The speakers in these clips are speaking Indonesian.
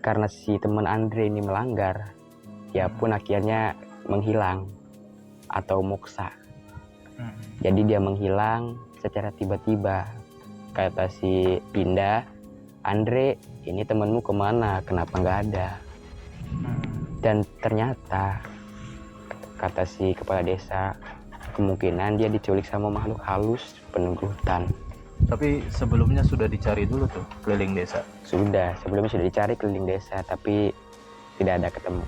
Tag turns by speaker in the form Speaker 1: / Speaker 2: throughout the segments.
Speaker 1: karena si teman Andre ini melanggar, dia pun akhirnya menghilang atau moksa. Jadi dia menghilang secara tiba-tiba. Kata si Indah, Andre, ini temanmu kemana? Kenapa nggak ada? Dan ternyata, kata si kepala desa, kemungkinan dia diculik sama makhluk halus penunggu hutan.
Speaker 2: Tapi sebelumnya sudah dicari dulu tuh keliling desa?
Speaker 1: Sebelumnya sudah dicari keliling desa, tapi tidak ada ketemu.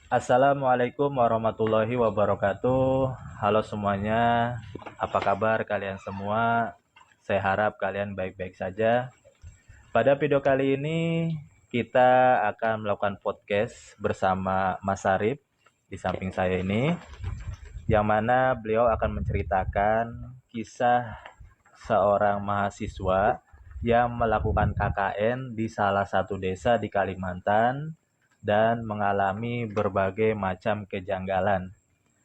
Speaker 2: Assalamualaikum warahmatullahi wabarakatuh. Halo semuanya, apa kabar kalian semua? Saya harap kalian baik-baik saja. Pada video kali ini kita akan melakukan podcast bersama Mas Arif di samping saya ini, yang mana beliau akan menceritakan kisah seorang mahasiswa yang melakukan KKN di salah satu desa di Kalimantan dan mengalami berbagai macam kejanggalan.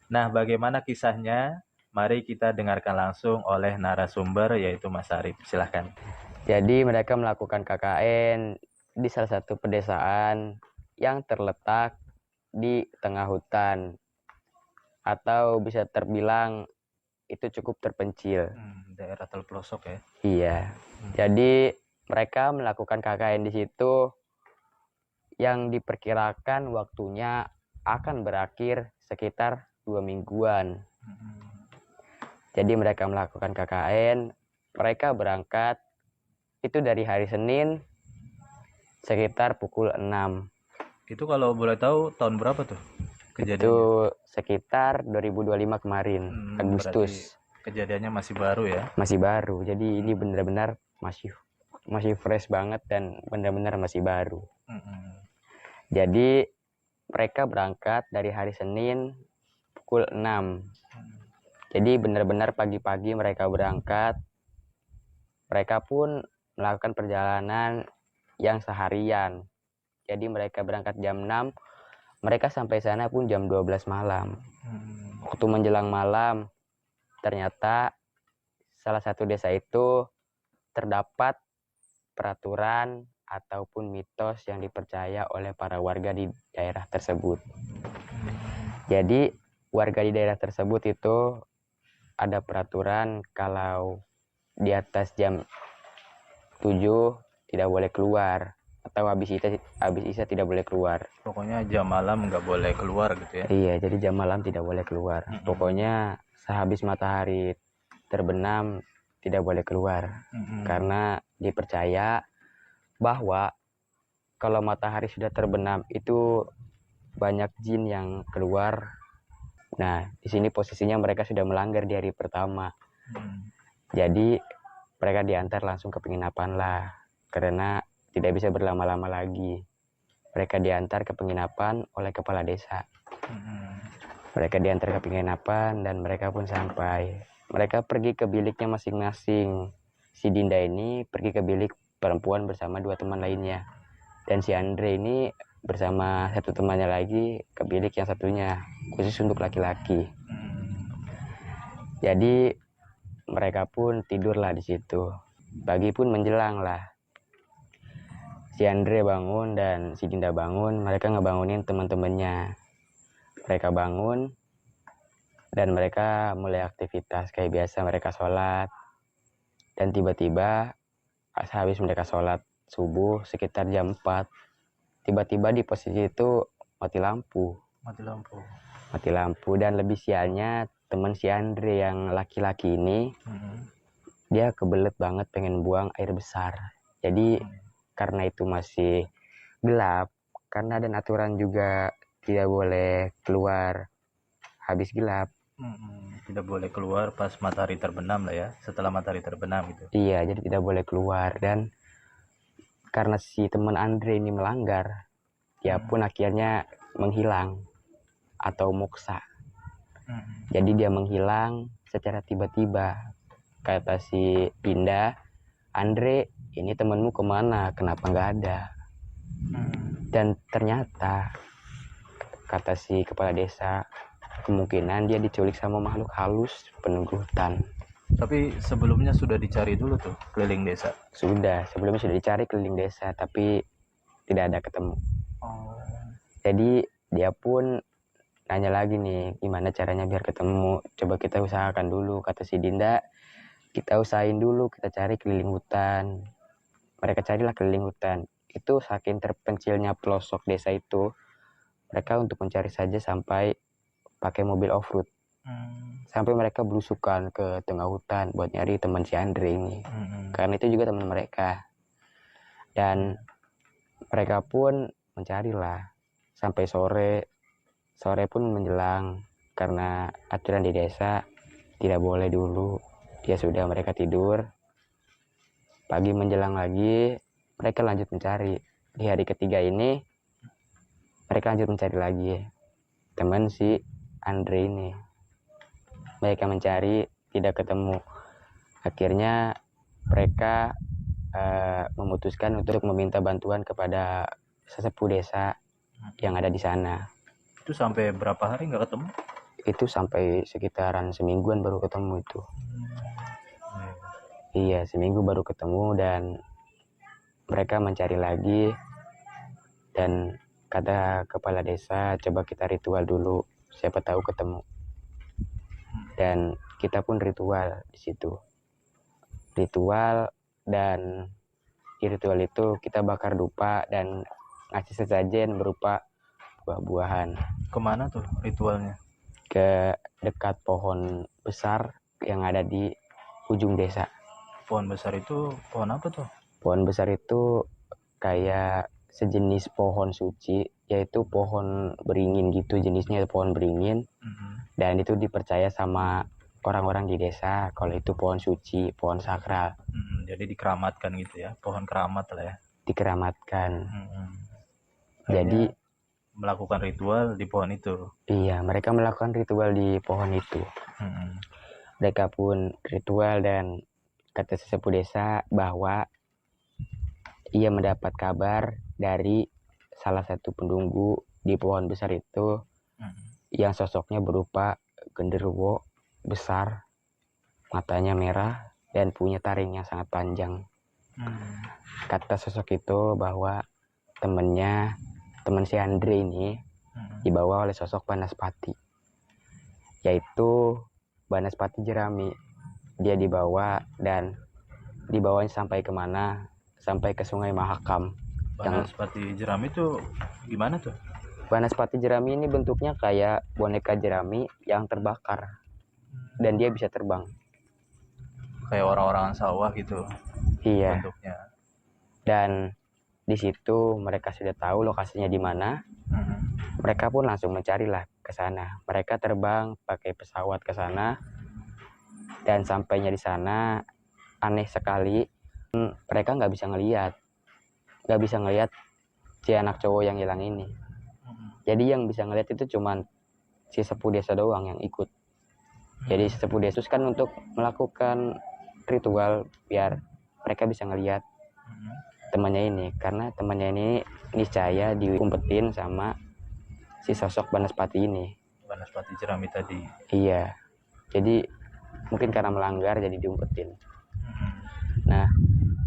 Speaker 2: Nah, bagaimana kisahnya? Mari kita dengarkan langsung oleh narasumber, yaitu Mas Arif. Silahkan.
Speaker 1: Jadi mereka melakukan KKN di salah satu pedesaan yang terletak di tengah hutan, atau bisa terbilang itu cukup terpencil.
Speaker 2: Daerah terpelosok ya?
Speaker 1: Iya. Jadi mereka melakukan KKN di situ yang diperkirakan waktunya akan berakhir sekitar 2 mingguan. Jadi mereka melakukan KKN, mereka berangkat itu dari hari Senin sekitar pukul 6.
Speaker 2: Itu kalau boleh tahu tahun berapa tuh kejadiannya?
Speaker 1: Itu sekitar 2025 kemarin, Agustus.
Speaker 2: Kejadiannya masih baru ya?
Speaker 1: Masih baru. Jadi ini benar-benar masih fresh banget dan benar-benar masih baru. Jadi mereka berangkat dari hari Senin pukul 6. Jadi benar-benar pagi-pagi mereka berangkat. Mereka pun melakukan perjalanan yang seharian. Jadi mereka berangkat jam 6, mereka sampai sana pun jam 12 malam. Waktu menjelang malam, ternyata salah satu desa itu terdapat peraturan ataupun mitos yang dipercaya oleh para warga di daerah tersebut. Jadi warga di daerah tersebut itu ada peraturan kalau di atas jam 7 tidak boleh keluar, atau habis isya tidak boleh keluar.
Speaker 2: Pokoknya jam malam nggak boleh keluar gitu ya?
Speaker 1: Iya, jadi jam malam tidak boleh keluar. Pokoknya sehabis matahari terbenam tidak boleh keluar. Karena dipercaya bahwa kalau matahari sudah terbenam itu banyak jin yang keluar. Nah, di sini posisinya mereka sudah melanggar di hari pertama. Jadi mereka diantar langsung ke penginapan lah, karena tidak bisa berlama-lama lagi. Mereka diantar ke penginapan oleh kepala desa. Mereka diantar ke penginapan dan mereka pun sampai. Mereka pergi ke biliknya masing-masing. Si Dinda ini pergi ke bilik perempuan bersama 2 teman lainnya. Dan si Andre ini bersama satu temannya lagi ke bilik yang satunya, khusus untuk laki-laki. Jadi mereka pun tidurlah di situ. Pagi pun menjelang lah. Si Andre bangun dan si Dinda bangun, mereka ngebangunin teman-temannya. Mereka bangun dan mereka mulai aktivitas kayak biasa, mereka sholat. Dan tiba-tiba habis mereka sholat subuh sekitar jam 4, tiba-tiba di posisi itu mati lampu. Dan lebih sialnya teman si Andre yang laki-laki ini, dia kebelet banget pengen buang air besar. Jadi karena itu masih gelap, karena ada aturan juga tidak boleh keluar habis gelap.
Speaker 2: Tidak boleh keluar pas matahari terbenam lah ya, setelah matahari terbenam gitu.
Speaker 1: Iya, jadi tidak boleh keluar. Dan karena si teman Andre ini melanggar, dia pun akhirnya menghilang atau moksa. Jadi dia menghilang secara tiba-tiba. Kata si Indah, Andre, ini temanmu kemana? Kenapa nggak ada? Dan ternyata, kata si kepala desa, kemungkinan dia diculik sama makhluk halus penunggu hutan.
Speaker 2: Tapi sebelumnya sudah dicari dulu tuh keliling desa?
Speaker 1: Sebelumnya sudah dicari keliling desa, tapi tidak ada ketemu.
Speaker 2: Oh.
Speaker 1: Jadi dia pun nanya lagi nih, gimana caranya biar ketemu, coba kita usahakan dulu, kata si Dinda. Kita usahain dulu, kita cari keliling hutan. Mereka carilah keliling hutan. Itu saking terpencilnya pelosok desa itu, mereka untuk mencari saja sampai pakai mobil off-road. Sampai mereka belusukan ke tengah hutan buat nyari teman si Andre ini. Karena itu juga teman mereka. Dan mereka pun mencarilah sampai sore. Sore pun menjelang, karena aturan di desa tidak boleh dulu. Ya sudah, mereka tidur. Pagi menjelang lagi, mereka lanjut mencari. Di hari ketiga ini, mereka lanjut mencari lagi teman si Andre ini. Mereka mencari, tidak ketemu. Akhirnya mereka memutuskan untuk meminta bantuan kepada sesepuh desa yang ada di sana.
Speaker 2: Itu sampai berapa hari nggak ketemu?
Speaker 1: Itu sampai sekitaran semingguan baru ketemu itu. Iya, seminggu baru ketemu dan mereka mencari lagi. Dan kata kepala desa, coba kita ritual dulu, siapa tahu ketemu. Dan kita pun ritual di situ. Ritual, dan di ritual itu kita bakar dupa dan ngasih sesajen berupa buah-buahan.
Speaker 2: Kemana tuh ritualnya?
Speaker 1: Ke dekat pohon besar yang ada di ujung desa.
Speaker 2: Pohon besar itu pohon apa tuh?
Speaker 1: Pohon besar itu kayak sejenis pohon suci, yaitu pohon beringin gitu, jenisnya pohon beringin. Dan itu dipercaya sama orang-orang di desa kalau itu pohon suci, pohon sakral.
Speaker 2: Jadi dikeramatkan gitu ya, pohon keramat lah ya.
Speaker 1: Dikeramatkan.
Speaker 2: Jadi
Speaker 1: Jadi
Speaker 2: melakukan ritual di pohon itu.
Speaker 1: iya, mereka melakukan ritual di pohon itu. Mereka pun ritual, dan kata sesepuh desa bahwa ia mendapat kabar dari salah satu pendunggu di pohon besar itu yang sosoknya berupa genderuwo besar, matanya merah, dan punya taring yang sangat panjang. Kata sosok itu bahwa teman si Andre ini dibawa oleh sosok Banaspati, yaitu Banaspati Jerami. Dia dibawa, dan dibawanya sampai kemana? Sampai ke Sungai Mahakam.
Speaker 2: Banaspati Jerami itu gimana tuh?
Speaker 1: Banaspati Jerami ini bentuknya kayak boneka jerami yang terbakar, dan dia bisa terbang.
Speaker 2: Kayak orang-orang sawah gitu.
Speaker 1: Iya.
Speaker 2: Bentuknya.
Speaker 1: Dan di situ mereka sudah tahu lokasinya di mana. Mereka pun langsung mencarilah ke sana. Mereka terbang pakai pesawat ke sana, dan sampainya di sana aneh sekali, mereka nggak bisa ngelihat si anak cowok yang hilang ini. Jadi yang bisa ngelihat itu cuman si sepuh desa doang yang ikut. Jadi sepuh desa kan untuk melakukan ritual biar mereka bisa ngelihat temannya ini, karena temannya ini niscaya diumpetin sama si sosok Banaspati ini.
Speaker 2: Banaspati Jerami tadi.
Speaker 1: Iya. Jadi mungkin karena melanggar jadi diumpetin. Nah,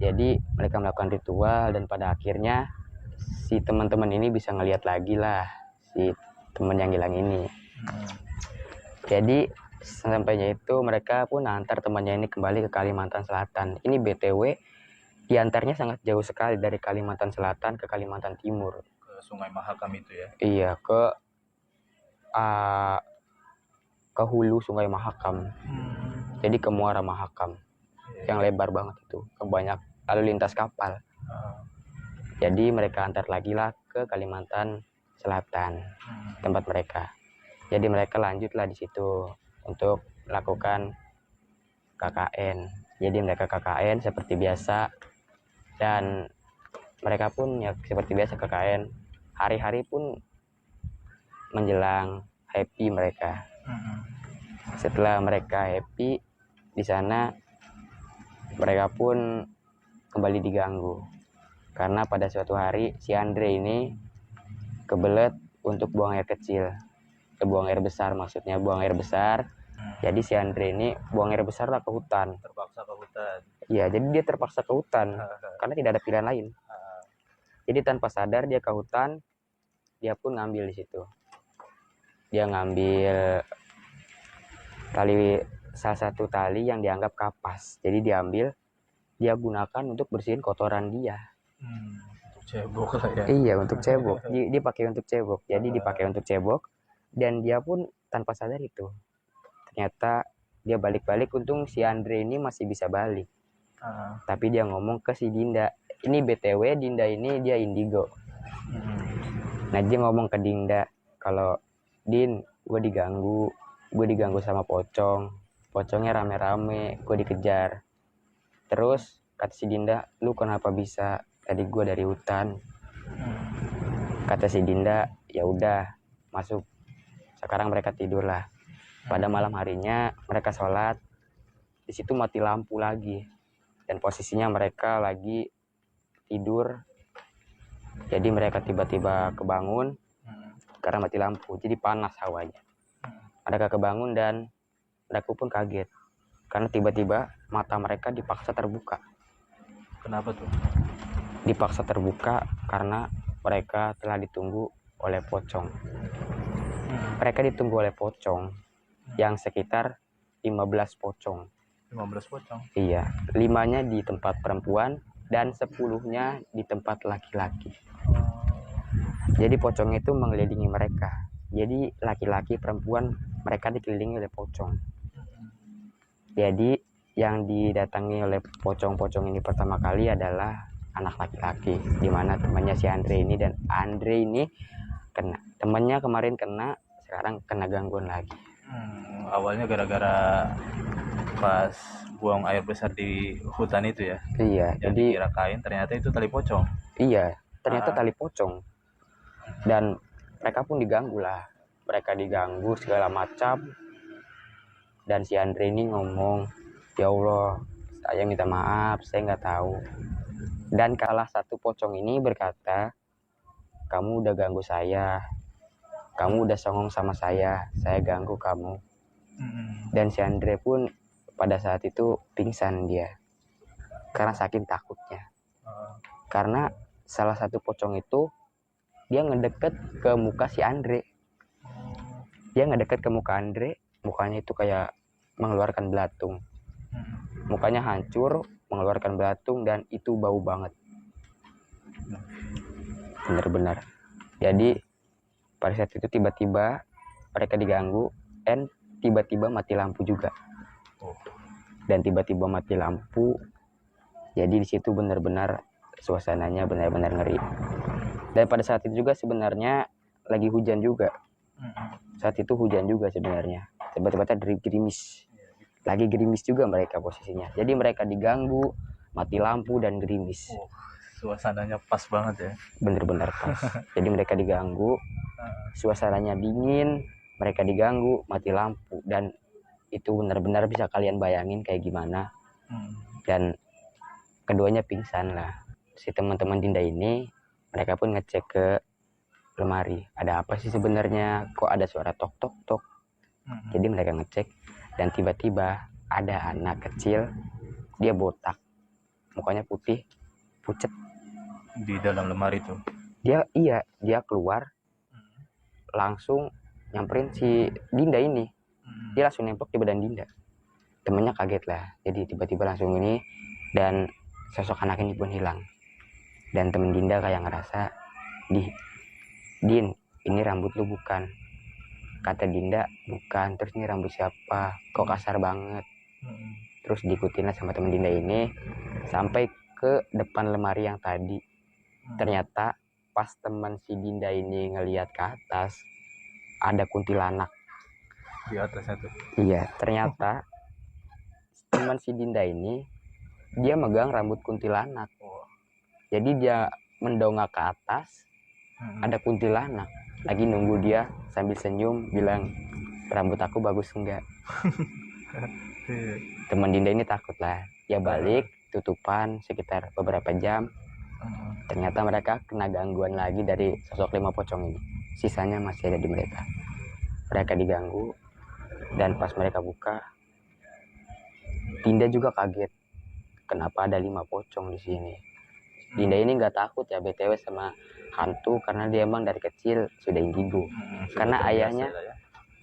Speaker 1: jadi mereka melakukan ritual, dan pada akhirnya si teman-teman ini bisa ngelihat lagi lah si teman yang hilang ini. Jadi sampainya itu mereka pun antar temannya ini kembali ke Kalimantan Selatan. Ini BTW diantarnya sangat jauh sekali dari Kalimantan Selatan ke Kalimantan Timur.
Speaker 2: Ke Sungai Mahakam itu ya?
Speaker 1: Iya, ke hulu Sungai Mahakam. Jadi ke Muara Mahakam yang lebar banget itu, banyak lalu lintas kapal. Jadi mereka antar lagi lah ke Kalimantan Selatan, tempat mereka. Jadi mereka lanjutlah di situ untuk melakukan KKN. Jadi mereka KKN seperti biasa, dan mereka pun ya seperti biasa KKN. Hari-hari pun menjelang happy mereka. Setelah mereka happy di sana, mereka pun kembali diganggu karena pada suatu hari si Andre ini kebelet untuk buang air kecil, buang air besar, maksudnya buang air besar. Jadi si Andre ini buang air besar lah ke hutan.
Speaker 2: Terpaksa ke hutan.
Speaker 1: Iya, jadi dia terpaksa ke hutan karena tidak ada pilihan lain. Jadi tanpa sadar dia ke hutan, dia pun ngambil di situ. Dia ngambil tali, salah satu tali yang dianggap kapas. Jadi diambil, dia gunakan untuk bersihin kotoran dia.
Speaker 2: Untuk cebok lah ya.
Speaker 1: Iya, untuk cebok. Dipakai untuk cebok. Jadi dipakai untuk cebok, dan dia pun tanpa sadar itu. Ternyata dia balik-balik, untung si Andre ini masih bisa balik. Tapi dia ngomong ke si Dinda. Ini BTW Dinda ini dia indigo. Nah dia ngomong ke Dinda, kalau Din, gue diganggu sama pocong. Pocongnya rame-rame, gue dikejar. Terus kata si Dinda, lu kenapa bisa? Tadi gue dari hutan. Kata si Dinda, ya udah masuk. Sekarang mereka tidur lah. Pada malam harinya mereka sholat. Di situ mati lampu lagi. Dan posisinya mereka lagi tidur. Jadi mereka tiba-tiba kebangun karena mati lampu. Jadi panas hawanya. Mereka kebangun dan mereka pun kaget. Karena tiba-tiba mata mereka dipaksa terbuka.
Speaker 2: Kenapa tuh?
Speaker 1: Dipaksa terbuka karena mereka telah ditunggu oleh pocong. Mereka ditunggu oleh pocong yang sekitar 15 pocong.
Speaker 2: 15 pocong?
Speaker 1: Iya, 5-nya di tempat perempuan dan 10-nya di tempat laki-laki. Jadi pocong itu mengelilingi mereka. Jadi laki-laki, perempuan, mereka dikelilingi oleh pocong. Jadi yang didatangi oleh pocong-pocong ini pertama kali adalah anak laki-laki, dimana temannya si Andre ini, dan Andre ini kena, temannya kemarin kena, sekarang kena gangguan lagi.
Speaker 2: Awalnya gara-gara pas buang air besar di hutan itu ya?
Speaker 1: Iya,
Speaker 2: jadi kira kain, ternyata itu tali pocong.
Speaker 1: Iya, ternyata tali pocong. Dan mereka pun diganggu lah, mereka diganggu segala macam. Dan si Andre ini ngomong, ya Allah, saya minta maaf, saya nggak tahu. Dan salah satu pocong ini berkata, kamu udah ganggu saya, kamu udah songong sama saya ganggu kamu. Dan si Andre pun pada saat itu pingsan dia, karena saking takutnya. Karena salah satu pocong itu, dia ngedeket ke muka si Andre. Dia ngedeket ke muka Andre, mukanya itu kayak mengeluarkan belatung. Mukanya hancur, mengeluarkan belatung, dan itu bau banget. Benar-benar. Jadi pada saat itu tiba-tiba mereka diganggu dan tiba-tiba mati lampu juga. Dan tiba-tiba mati lampu. Jadi di situ benar-benar suasananya benar-benar ngeri. Dan pada saat itu juga sebenarnya lagi hujan juga. Saat itu hujan juga sebenarnya. Tiba-tiba gerimis. Lagi gerimis juga mereka posisinya. Jadi mereka diganggu, mati lampu dan gerimis.
Speaker 2: Suasananya pas banget ya.
Speaker 1: Bener-bener pas. Jadi mereka diganggu, suasananya dingin, mereka diganggu, mati lampu, dan itu benar-benar bisa kalian bayangin kayak gimana. Dan keduanya pingsan lah. Si teman-teman Dinda ini, mereka pun ngecek ke lemari. Ada apa sih sebenarnya? Kok ada suara tok tok tok? Jadi mereka ngecek. Dan tiba-tiba ada anak kecil, dia botak, mukanya putih, pucet.
Speaker 2: Di dalam lemari tuh?
Speaker 1: Dia keluar, langsung nyamperin si Dinda ini. Dia langsung nempel di badan Dinda. Temennya kaget lah, jadi tiba-tiba langsung ini, dan sosok anak ini pun hilang. Dan temen Dinda kayak ngerasa, Din, ini rambut lu bukan? Kata Dinda, bukan. Terus ini rambut siapa? Kok kasar banget? Terus diikutin lah sama temen Dinda ini sampai ke depan lemari yang tadi. Ternyata pas teman si Dinda ini ngelihat ke atas, ada kuntilanak
Speaker 2: di atasnya tuh.
Speaker 1: Iya, ternyata teman si Dinda ini dia megang rambut kuntilanak. Jadi dia mendongak ke atas, ada kuntilanak lagi nunggu dia sambil senyum bilang, rambut aku bagus enggak? Teman Dinda ini takut lah, dia balik tutupan sekitar beberapa jam. Ternyata mereka kena gangguan lagi dari sosok 5 pocong ini. Sisanya masih ada di mereka. Mereka diganggu, dan pas mereka buka, Dinda juga kaget. Kenapa ada 5 pocong di sini? Dinda ini nggak takut ya BTW sama hantu karena dia emang dari kecil sudah indigo. Karena
Speaker 2: Sudah terbiasa
Speaker 1: ayahnya,
Speaker 2: lah ya.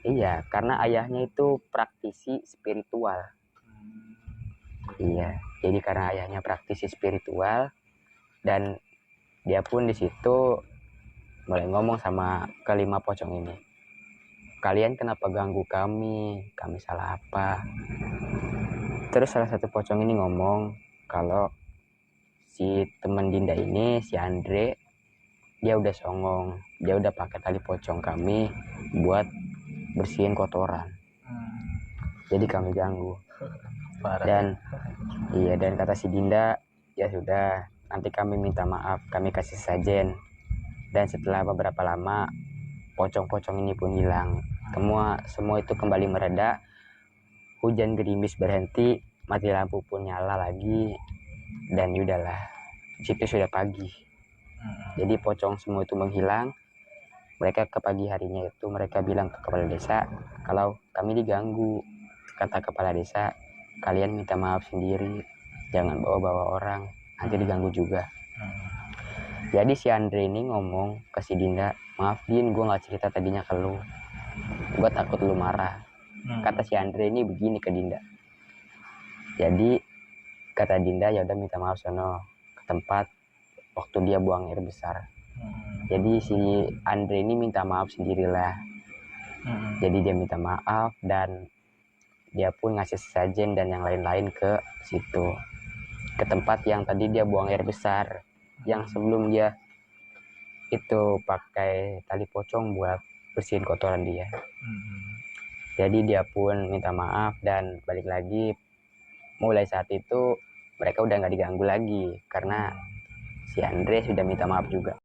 Speaker 1: iya, karena ayahnya itu praktisi spiritual. Iya, jadi karena ayahnya praktisi spiritual dan dia pun di situ mulai ngomong sama kelima pocong ini. Kalian kenapa ganggu kami? Kami salah apa? Terus salah satu pocong ini ngomong kalau si teman Dinda ini, si Andre, dia udah songong, dia udah pakai tali pocong kami buat bersihin kotoran. Jadi kami ganggu.
Speaker 2: Parah.
Speaker 1: Dan iya, dan kata si Dinda, ya sudah, nanti kami minta maaf, kami kasih sajen. Dan setelah beberapa lama, pocong-pocong ini pun hilang. Semua itu kembali mereda. Hujan gerimis berhenti, mati lampu pun nyala lagi. Dan yudahlah, situ sudah pagi. Jadi pocong semua itu menghilang. Mereka ke pagi harinya itu mereka bilang ke kepala desa kalau kami diganggu. Kata kepala desa, kalian minta maaf sendiri, jangan bawa-bawa orang, nanti diganggu juga. Jadi si Andre ini ngomong ke si Dinda, maaf Din, gue gak cerita tadinya ke lu, gue takut lu marah. Kata si Andre ini begini ke Dinda. Jadi kata Dinda, ya udah minta maaf sono ke tempat waktu dia buang air besar. Jadi si Andre ini minta maaf sendirilah. Jadi dia minta maaf dan dia pun ngasih sesajen dan yang lain-lain ke situ, ke tempat yang tadi dia buang air besar, yang sebelum dia itu pakai tali pocong buat bersihin kotoran dia. Jadi dia pun minta maaf dan balik lagi. Mulai saat itu mereka udah nggak diganggu lagi karena si Andre sudah minta maaf juga.